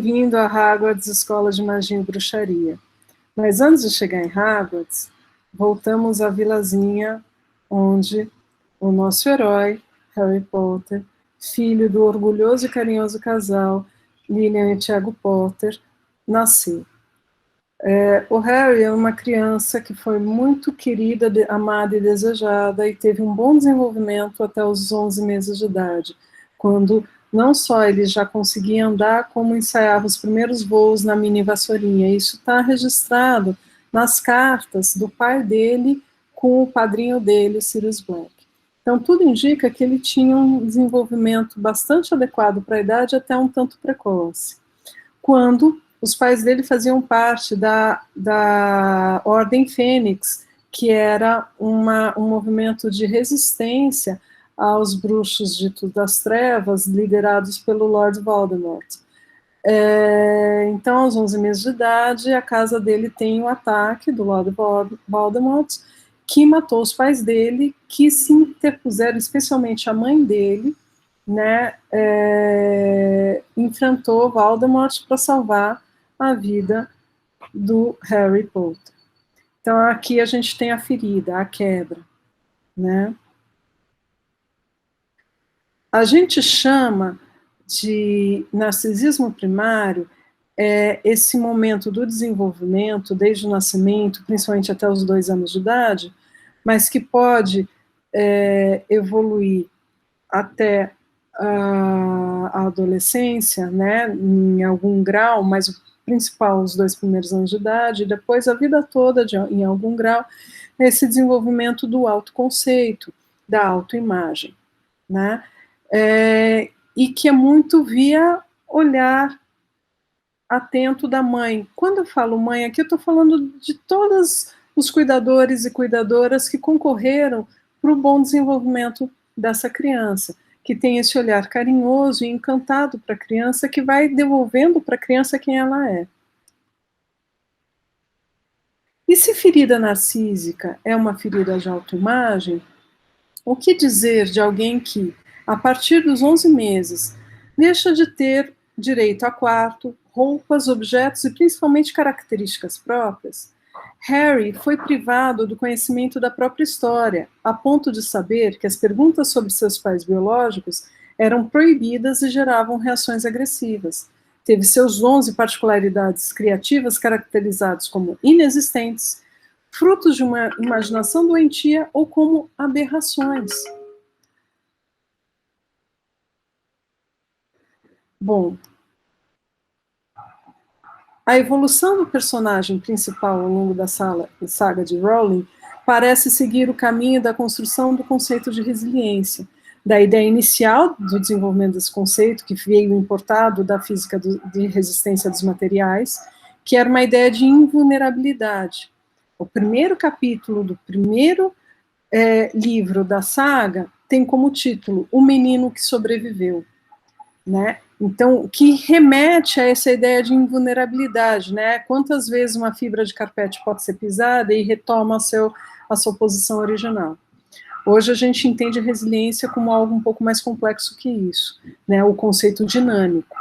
bem-vindo a Hogwarts, Escola de Magia e Bruxaria. Mas antes de chegar em Hogwarts, voltamos à vilazinha onde o nosso herói, Harry Potter, filho do orgulhoso e carinhoso casal Lilian e Tiago Potter, nasceu. O Harry é uma criança que foi muito querida, amada e desejada e teve um bom desenvolvimento até os 11 meses de idade, quando não só ele já conseguia andar, como ensaiava os primeiros voos na mini vassourinha. Isso está registrado nas cartas do pai dele com o padrinho dele, Sirius Black. Então, tudo indica que ele tinha um desenvolvimento bastante adequado para a idade, até um tanto precoce. Quando os pais dele faziam parte da Ordem Fênix, que era um movimento de resistência aos bruxos das trevas, liderados pelo Lord Voldemort. Então, aos 11 meses de idade, a casa dele tem o ataque do Lord Voldemort, que matou os pais dele, que se interpuseram, especialmente a mãe dele, né, enfrentou Voldemort para salvar a vida do Harry Potter. Então, aqui a gente tem a ferida, a quebra, né? A gente chama de narcisismo primário esse momento do desenvolvimento, desde o nascimento, principalmente até os 2 anos de idade, mas que pode evoluir até a adolescência, né, em algum grau, mas o principal, os 2 primeiros anos de idade, e depois a vida toda, em algum grau, esse desenvolvimento do autoconceito, da autoimagem, né, e que é muito via olhar atento da mãe. Quando eu falo mãe aqui, eu estou falando de todos os cuidadores e cuidadoras que concorreram para o bom desenvolvimento dessa criança, que tem esse olhar carinhoso e encantado para a criança, que vai devolvendo para a criança quem ela é. E se ferida narcísica é uma ferida de autoimagem, o que dizer de alguém que, a partir dos 11 meses, deixa de ter direito a quarto, roupas, objetos e principalmente características próprias? Harry foi privado do conhecimento da própria história, a ponto de saber que as perguntas sobre seus pais biológicos eram proibidas e geravam reações agressivas. Teve seus dons e particularidades criativas caracterizados como inexistentes, frutos de uma imaginação doentia ou como aberrações. Bom, a evolução do personagem principal ao longo da saga de Rowling parece seguir o caminho da construção do conceito de resiliência, da ideia inicial do desenvolvimento desse conceito, que veio importado da física de resistência dos materiais, que era uma ideia de invulnerabilidade. O primeiro capítulo do primeiro livro da saga tem como título O Menino que Sobreviveu, né? Então, que remete a essa ideia de invulnerabilidade, né? Quantas vezes uma fibra de carpete pode ser pisada e retoma a sua posição original. Hoje a gente entende resiliência como algo um pouco mais complexo que isso, né? O conceito dinâmico.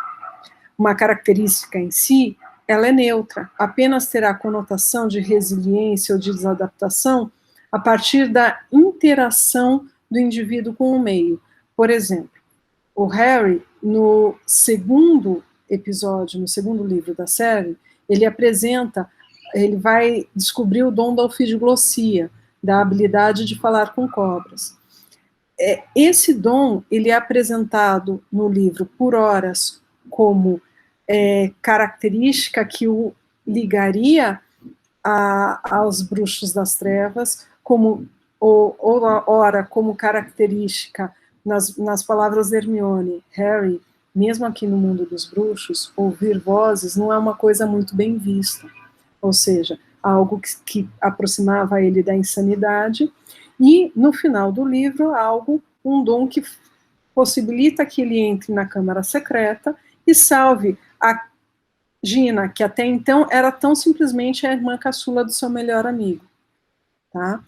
Uma característica em si, ela é neutra, apenas terá conotação de resiliência ou de desadaptação a partir da interação do indivíduo com o meio. Por exemplo, o Harry, no segundo episódio, no segundo livro da série, ele vai descobrir o dom da ofidiglossia, da habilidade de falar com cobras. Esse dom, ele é apresentado no livro por horas como característica que o ligaria aos bruxos das trevas, como ora como característica nas palavras de Hermione, Harry, mesmo aqui no mundo dos bruxos, ouvir vozes não é uma coisa muito bem vista, ou seja, algo que aproximava ele da insanidade, e no final do livro, um dom que possibilita que ele entre na Câmara Secreta e salve a Gina, que até então era tão simplesmente a irmã caçula do seu melhor amigo, tá?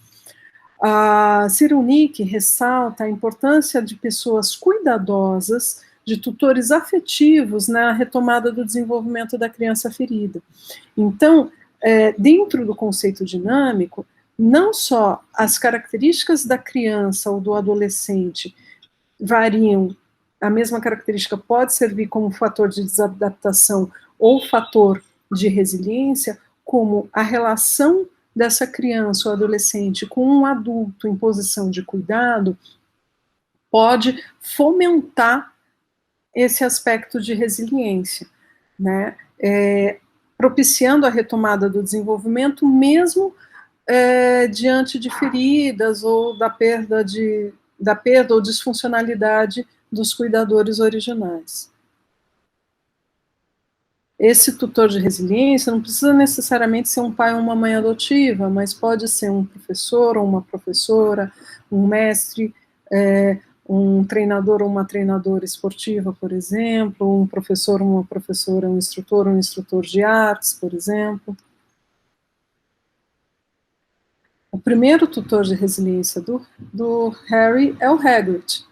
A Cyril Nick ressalta a importância de pessoas cuidadosas de tutores afetivos na retomada do desenvolvimento da criança ferida. Então, dentro do conceito dinâmico, não só as características da criança ou do adolescente variam, a mesma característica pode servir como fator de desadaptação ou fator de resiliência, como a relação dessa criança ou adolescente com um adulto em posição de cuidado pode fomentar esse aspecto de resiliência, né? Propiciando a retomada do desenvolvimento, mesmo diante de feridas ou da perda ou disfuncionalidade dos cuidadores originais. Esse tutor de resiliência não precisa necessariamente ser um pai ou uma mãe adotiva, mas pode ser um professor ou uma professora, um mestre, um treinador ou uma treinadora esportiva, por exemplo, um professor ou uma professora, um instrutor de artes, por exemplo. O primeiro tutor de resiliência do Harry é o Hagrid,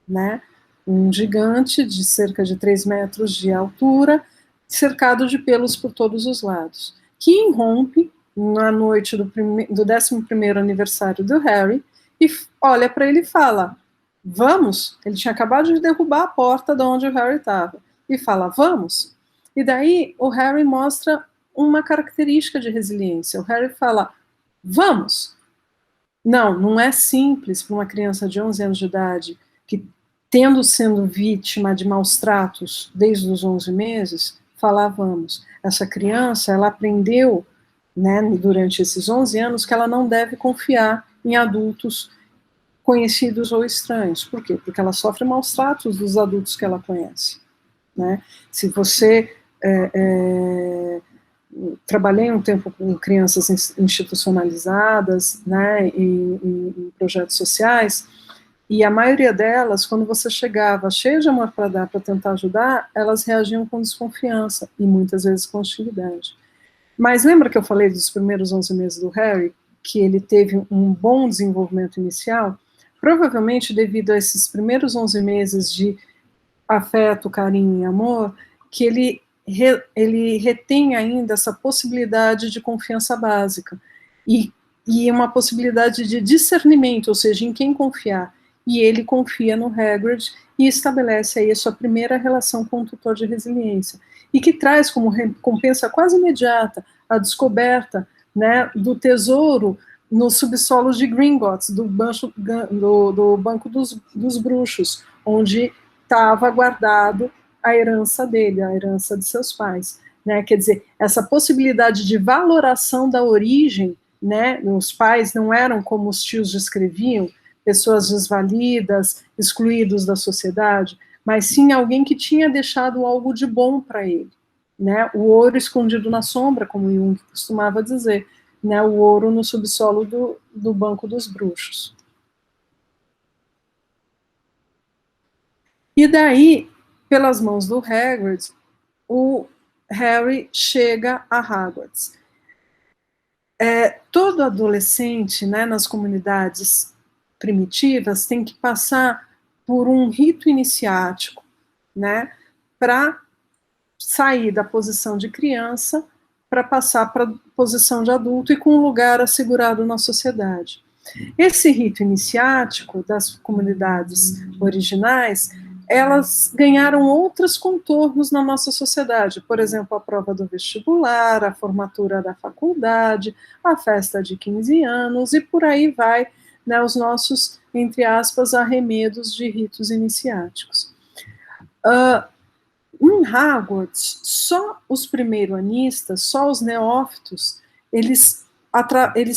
né? Um gigante de cerca de 3 metros de altura, cercado de pelos por todos os lados, que irrompe na noite do 11º aniversário do Harry e olha para ele e fala, vamos? Ele tinha acabado de derrubar a porta de onde o Harry estava, e fala, vamos? E daí o Harry mostra uma característica de resiliência. O Harry fala, vamos? Não é simples para uma criança de 11 anos de idade, que tendo sido vítima de maus tratos desde os 11 meses, falar vamos. Essa criança, ela aprendeu, né, durante esses 11 anos, que ela não deve confiar em adultos conhecidos ou estranhos. Por quê? Porque ela sofre maus tratos dos adultos que ela conhece, né? Se você trabalhei um tempo com crianças institucionalizadas, né, em projetos sociais, e a maioria delas, quando você chegava cheia de amor para dar, para tentar ajudar, elas reagiam com desconfiança, e muitas vezes com hostilidade. Mas lembra que eu falei dos primeiros 11 meses do Harry, que ele teve um bom desenvolvimento inicial? Provavelmente devido a esses primeiros 11 meses de afeto, carinho e amor, que ele retém ainda essa possibilidade de confiança básica e uma possibilidade de discernimento, ou seja, em quem confiar. E ele confia no Hagrid e estabelece aí a sua primeira relação com o tutor de resiliência, e que traz como recompensa quase imediata a descoberta, né, do tesouro no subsolo de Gringotts, do Banco dos Bruxos, onde estava guardado a herança dele, a herança de seus pais, né? Quer dizer, essa possibilidade de valoração da origem, né? Os pais não eram como os tios descreviam, pessoas desvalidas, excluídos da sociedade, mas sim alguém que tinha deixado algo de bom para ele, né? O ouro escondido na sombra, como Jung costumava dizer, né? O ouro no subsolo do Banco dos Bruxos. E daí, pelas mãos do Hagrid, o Harry chega a Hogwarts. Todo adolescente, né, nas comunidades primitivas, tem que passar por um rito iniciático, né, para sair da posição de criança para passar para a posição de adulto e com um lugar assegurado na sociedade. Esse rito iniciático das comunidades originais, elas ganharam outros contornos na nossa sociedade, por exemplo, a prova do vestibular, a formatura da faculdade, a festa de 15 anos, e por aí vai, né, os nossos, entre aspas, arremedos de ritos iniciáticos. Em Hogwarts, só os primeiro-anistas, só os neófitos, eles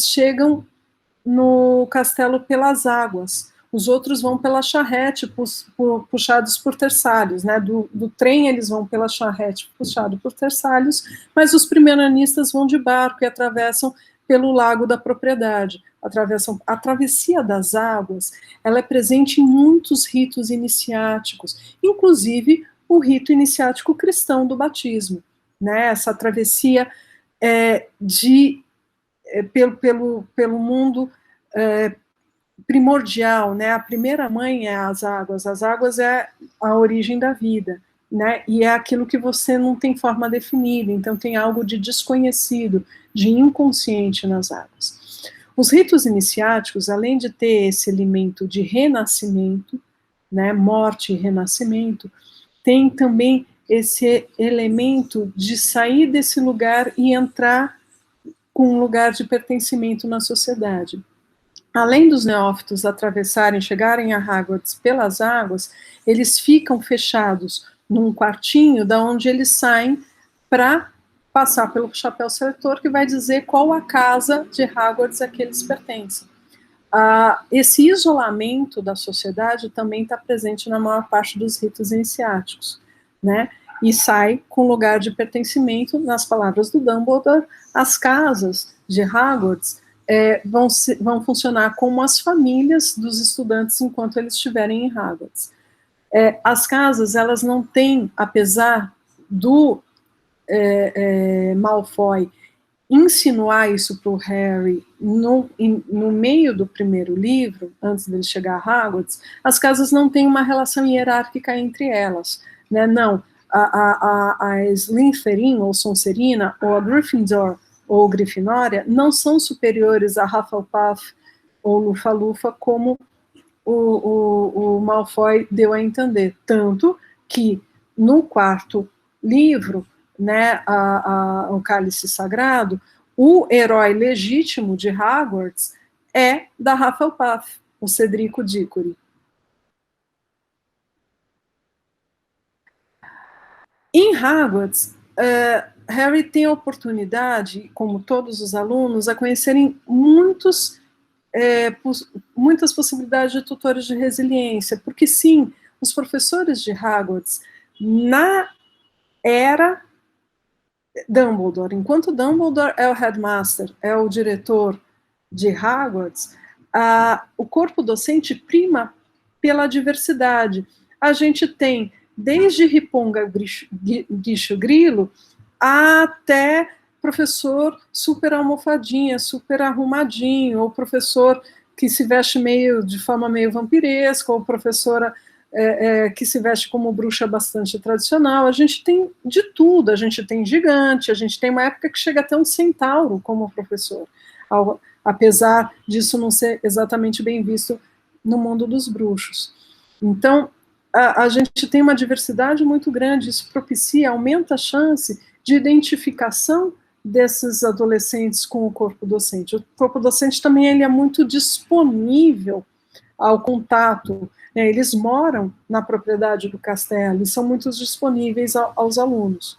chegam no castelo pelas águas. Os outros vão pela charrete, puxados por terçalhos, né? Do trem eles vão pela charrete, puxado por terçalhos, mas os primeiranistas vão de barco e atravessam pelo Lago da Propriedade. A travessia das águas, ela é presente em muitos ritos iniciáticos, inclusive o rito iniciático cristão do batismo, né? Essa travessia pelo mundo primordial, né? A primeira mãe é as águas é a origem da vida, né? E é aquilo que você não tem forma definida, então tem algo de desconhecido, de inconsciente nas águas. Os ritos iniciáticos, além de ter esse elemento de renascimento, né, morte e renascimento, tem também esse elemento de sair desse lugar e entrar com um lugar de pertencimento na sociedade. Além dos neófitos atravessarem, chegarem a Hogwarts pelas águas, eles ficam fechados num quartinho da onde eles saem para passar pelo chapéu seletor, que vai dizer qual a casa de Hogwarts a que eles pertencem. Esse isolamento da sociedade também está presente na maior parte dos ritos iniciáticos, né? E sai com lugar de pertencimento, nas palavras do Dumbledore, as casas de Hogwarts vão funcionar como as famílias dos estudantes enquanto eles estiverem em Hogwarts. As casas, elas não têm, apesar do Malfoy insinuar isso para o Harry no meio do primeiro livro, antes dele chegar a Hogwarts, as casas não têm uma relação hierárquica entre elas, né? Não, a Slytherin ou Sonserina, ou a Gryffindor ou Grifinória, não são superiores a Hufflepuff ou Lufa-Lufa, como o Malfoy deu a entender. Tanto que no quarto livro, né, o Cálice Sagrado, o herói legítimo de Hogwarts é da Hufflepuff, o Cedrico Diggory. Em Hogwarts, Harry tem a oportunidade, como todos os alunos, a conhecerem muitas possibilidades de tutores de resiliência, porque sim, os professores de Hogwarts, na era Dumbledore, enquanto Dumbledore é o headmaster, é o diretor de Hogwarts, o corpo docente prima pela diversidade. A gente tem desde Riponga Guicho Grilo até professor super almofadinha, super arrumadinho, ou professor que se veste de forma meio vampiresca, ou professora que se veste como bruxa bastante tradicional. A gente tem de tudo, a gente tem gigante, a gente tem uma época que chega até um centauro como professor, apesar disso não ser exatamente bem visto no mundo dos bruxos. Então, a gente tem uma diversidade muito grande, isso propicia, aumenta a chance de identificação desses adolescentes com o corpo docente. O corpo docente também ele é muito disponível ao contato, né? Eles moram na propriedade do castelo e são muito disponíveis aos alunos.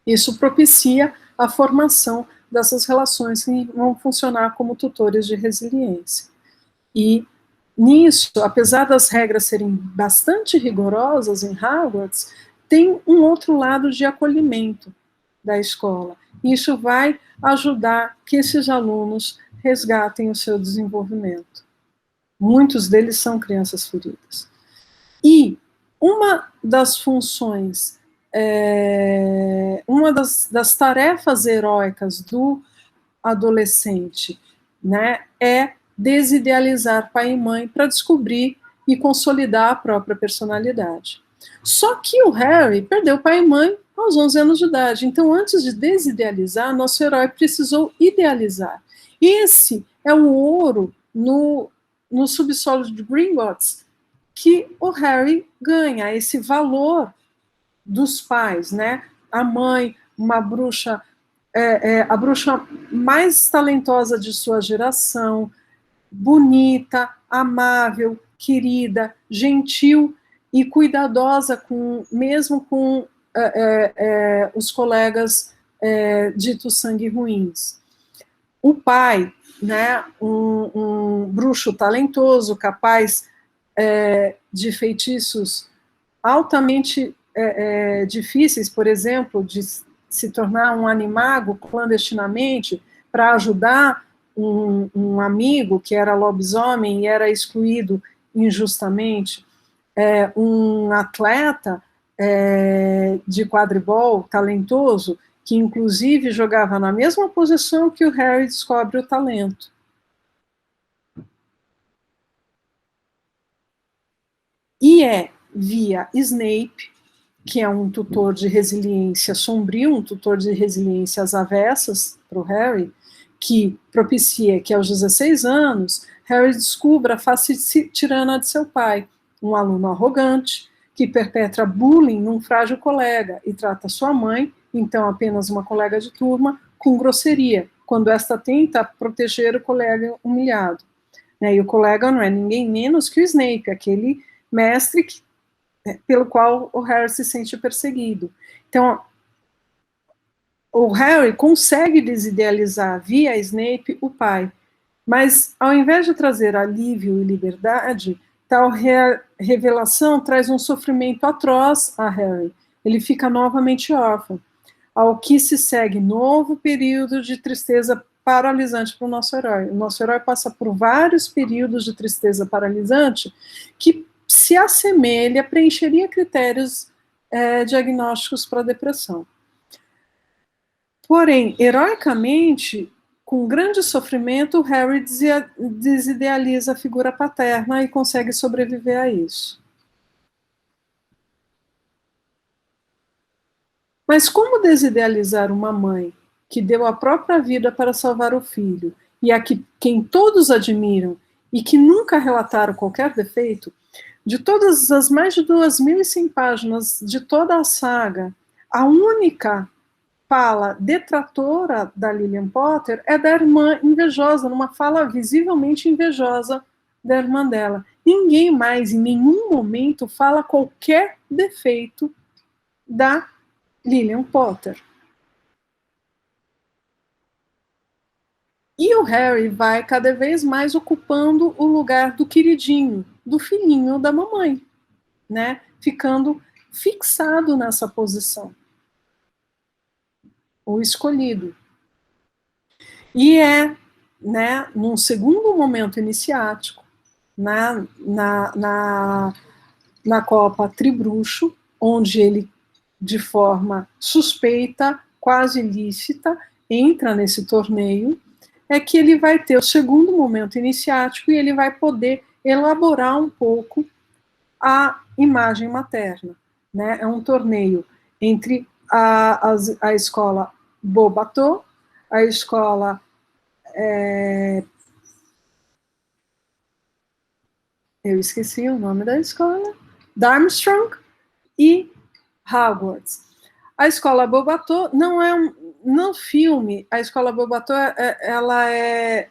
Isso propicia a formação dessas relações que vão funcionar como tutores de resiliência. E nisso, apesar das regras serem bastante rigorosas em Hogwarts, tem um outro lado de acolhimento da escola. Isso vai ajudar que esses alunos resgatem o seu desenvolvimento. Muitos deles são crianças feridas. E uma das funções, uma das tarefas heróicas do adolescente, né, é desidealizar pai e mãe para descobrir e consolidar a própria personalidade. Só que o Harry perdeu pai e mãe aos 11 anos de idade. Então, antes de desidealizar, nosso herói precisou idealizar. Esse é o ouro no subsolo de Gringotts que o Harry ganha, esse valor dos pais, né? A mãe, uma bruxa, a bruxa mais talentosa de sua geração, bonita, amável, querida, gentil e cuidadosa mesmo com os colegas ditos sangue ruins. O pai, né, um bruxo talentoso, capaz de feitiços altamente difíceis, por exemplo, de se tornar um animago clandestinamente para ajudar um amigo que era lobisomem e era excluído injustamente, um atleta de quadribol talentoso, que inclusive jogava na mesma posição que o Harry descobre o talento. e é via Snape, que é um tutor de resiliência sombrio, um tutor de resiliência às avessas para o Harry, que propicia que aos 16 anos Harry descubra a face tirana de seu pai, um aluno arrogante, que perpetra bullying num frágil colega e trata sua mãe, então apenas uma colega de turma, com grosseria, quando esta tenta proteger o colega humilhado. E o colega não é ninguém menos que o Snape, aquele mestre pelo qual o Harry se sente perseguido. Então, o Harry consegue desidealizar via Snape o pai, mas ao invés de trazer alívio e liberdade, tal revelação traz um sofrimento atroz a Harry. Ele fica novamente órfão, ao que se segue novo período de tristeza paralisante para o nosso herói. O nosso herói passa por vários períodos de tristeza paralisante que se assemelha, preencheria critérios diagnósticos para depressão. Porém, heroicamente, com grande sofrimento, Harry desidealiza a figura paterna e consegue sobreviver a isso. Mas como desidealizar uma mãe que deu a própria vida para salvar o filho, e a quem todos admiram, e que nunca relataram qualquer defeito? De todas as mais de 2.100 páginas de toda a saga, a única fala detratora da Lilian Potter é da irmã invejosa, numa fala visivelmente invejosa da irmã dela. Ninguém mais, em nenhum momento, fala qualquer defeito da Lilian Potter. E o Harry vai cada vez mais ocupando o lugar do queridinho, do filhinho da mamãe, né? Ficando fixado nessa posição. O escolhido. E né, num segundo momento iniciático, na Copa Tribruxo, onde ele, de forma suspeita, quase ilícita, entra nesse torneio, é que ele vai ter o segundo momento iniciático e ele vai poder elaborar um pouco a imagem materna. Né? É um torneio entre a escola Bobato, a escola eu esqueci o nome da escola, Darmstrong e Hogwarts. A escola Bobato não é no filme, a escola Bobato ela é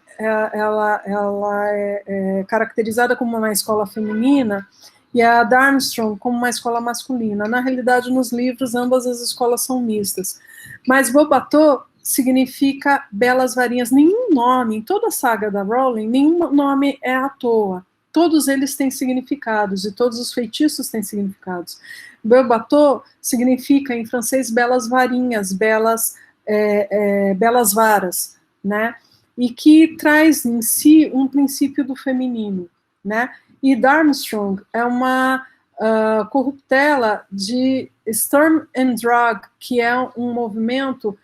caracterizada como uma escola feminina e a Darmstrong como uma escola masculina. Na realidade, nos livros, ambas as escolas são mistas. Mas Bobato significa belas varinhas. Nenhum nome, em toda a saga da Rowling, nenhum nome é à toa. Todos eles têm significados e todos os feitiços têm significados. Bobato significa, em francês, belas varinhas, belas varas, né? E que traz em si um princípio do feminino, né? E Darmstrong é uma corruptela de Sturm and Drang, que é um movimento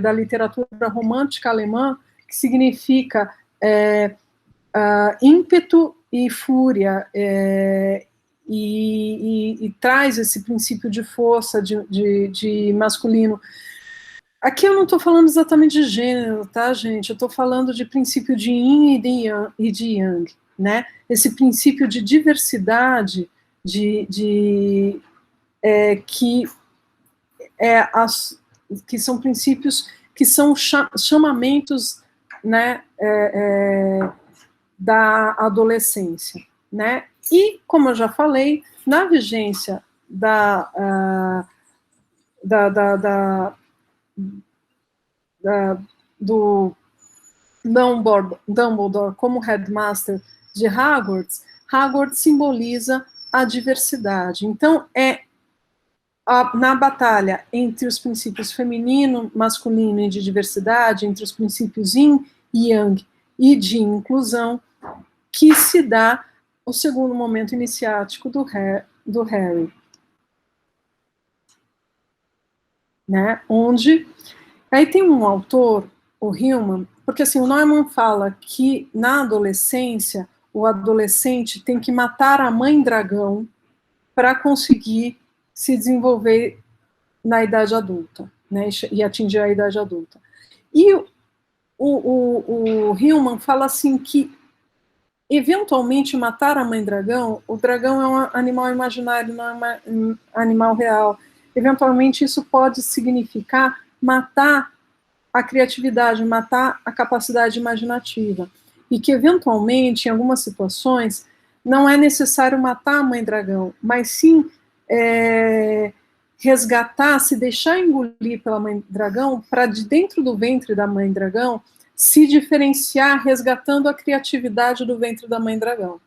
da literatura romântica alemã, que significa ímpeto e fúria, e traz esse princípio de força, de masculino. Aqui eu não estou falando exatamente de gênero, tá, gente? Eu estou falando de princípio de yin e de yang, né? Esse princípio de diversidade, que são princípios que são chamamentos, né, da adolescência, né? E, como eu já falei, na vigência do Dumbledore como headmaster de Hogwarts, Hogwarts simboliza a diversidade. Então, na batalha entre os princípios feminino, masculino e de diversidade, entre os princípios yin e yang e de inclusão, que se dá o segundo momento iniciático do Harry. Né? Onde aí tem um autor, o Hillman, porque assim, o Neumann fala que na adolescência o adolescente tem que matar a mãe dragão para conseguir se desenvolver na idade adulta, né, e atingir a idade adulta. E o Hillman fala assim que, eventualmente, matar a mãe dragão, o dragão é um animal imaginário, não é um animal real. Eventualmente, isso pode significar matar a criatividade, matar a capacidade imaginativa. E que, eventualmente, em algumas situações, não é necessário matar a mãe dragão, mas sim resgatar, se deixar engolir pela mãe dragão, para de dentro do ventre da mãe dragão se diferenciar, resgatando a criatividade do ventre da mãe dragão.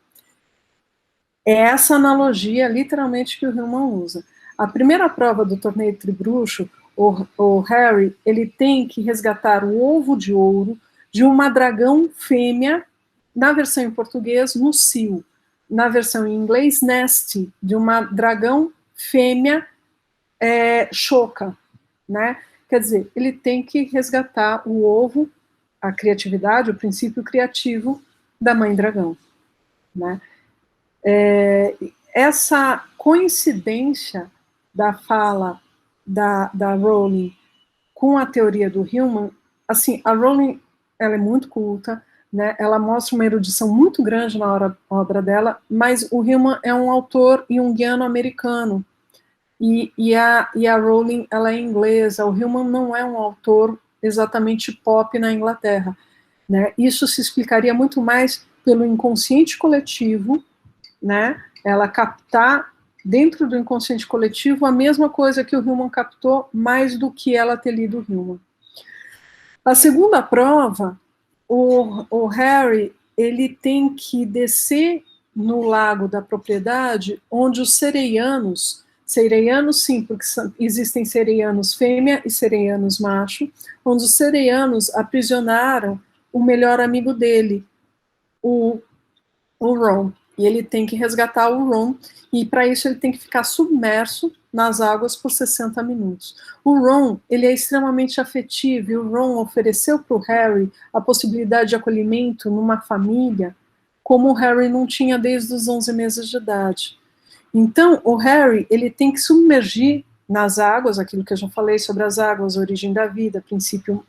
É essa analogia, literalmente, que o Hillman usa. A primeira prova do torneio tribruxo, o Harry, ele tem que resgatar o ovo de ouro de uma dragão fêmea, na versão em português, no cio. Na versão em inglês, Nesty, de uma dragão fêmea choca, né? Quer dizer, ele tem que resgatar o ovo, a criatividade, o princípio criativo da mãe dragão, né? Essa coincidência da fala da Rowling com a teoria do Hillman, assim, a Rowling, ela é muito culta, né? Ela mostra uma erudição muito grande na obra dela, mas o Hillman é um autor junguiano americano, e a Rowling, ela é inglesa. O Hillman não é um autor exatamente pop na Inglaterra, né? Isso se explicaria muito mais pelo inconsciente coletivo, né? Ela captar dentro do inconsciente coletivo a mesma coisa que o Hillman captou, mais do que ela ter lido o Hillman. A segunda prova, o Harry, ele tem que descer no lago da propriedade, onde os sereianos sim, porque existem sereianos fêmea e sereianos macho, onde os sereianos aprisionaram o melhor amigo dele, o Ron. E ele tem que resgatar o Ron, e para isso ele tem que ficar submerso nas águas por 60 minutos. O Ron, ele é extremamente afetivo, e o Ron ofereceu para o Harry a possibilidade de acolhimento numa família, como o Harry não tinha desde os 11 meses de idade. Então, o Harry, ele tem que submergir nas águas, aquilo que eu já falei sobre as águas, a origem da vida, princípio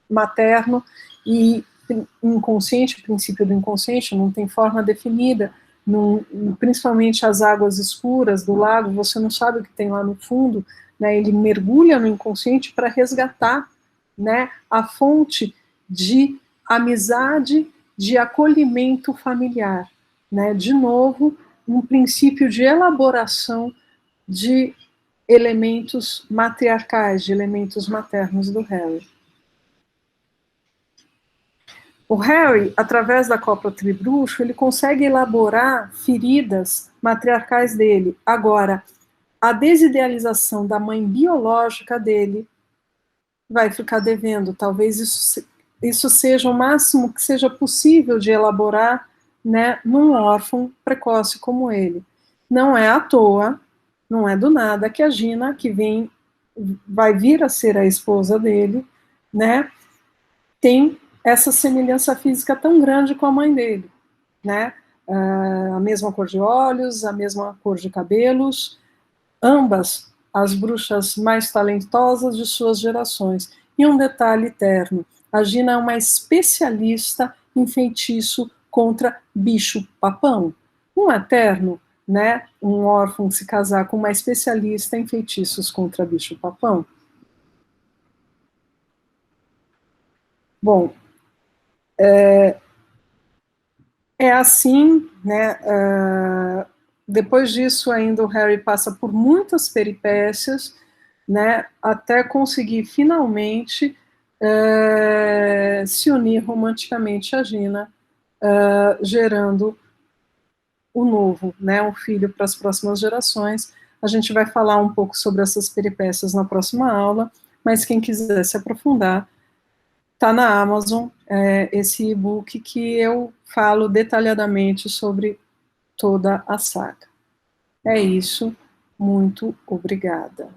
materno, e inconsciente, o princípio do inconsciente, não tem forma definida, principalmente as águas escuras do lago, você não sabe o que tem lá no fundo, né? Ele mergulha no inconsciente para resgatar, né, a fonte de amizade, de acolhimento familiar, né? De novo, um princípio de elaboração de elementos matriarcais, de elementos maternos do Harry. O Harry, através da cópula tribruxo, ele consegue elaborar feridas matriarcais dele. Agora, a desidealização da mãe biológica dele vai ficar devendo. Talvez isso seja o máximo que seja possível de elaborar, né, num órfão precoce como ele. Não é à toa, não é do nada que a Gina, que vai vir a ser a esposa dele, né, tem essa semelhança física tão grande com a mãe dele, né? A mesma cor de olhos, a mesma cor de cabelos, ambas as bruxas mais talentosas de suas gerações. E um detalhe eterno, a Gina é uma especialista em feitiço contra bicho-papão. Um eterno, né? Um órfão se casar com uma especialista em feitiços contra bicho-papão. Bom, é assim, né? Depois disso, ainda o Harry passa por muitas peripécias, né? Até conseguir finalmente se unir romanticamente a Gina, gerando o novo, né? Um filho para as próximas gerações. A gente vai falar um pouco sobre essas peripécias na próxima aula, mas quem quiser se aprofundar, está na Amazon, esse e-book que eu falo detalhadamente sobre toda a saga. É isso, muito obrigada.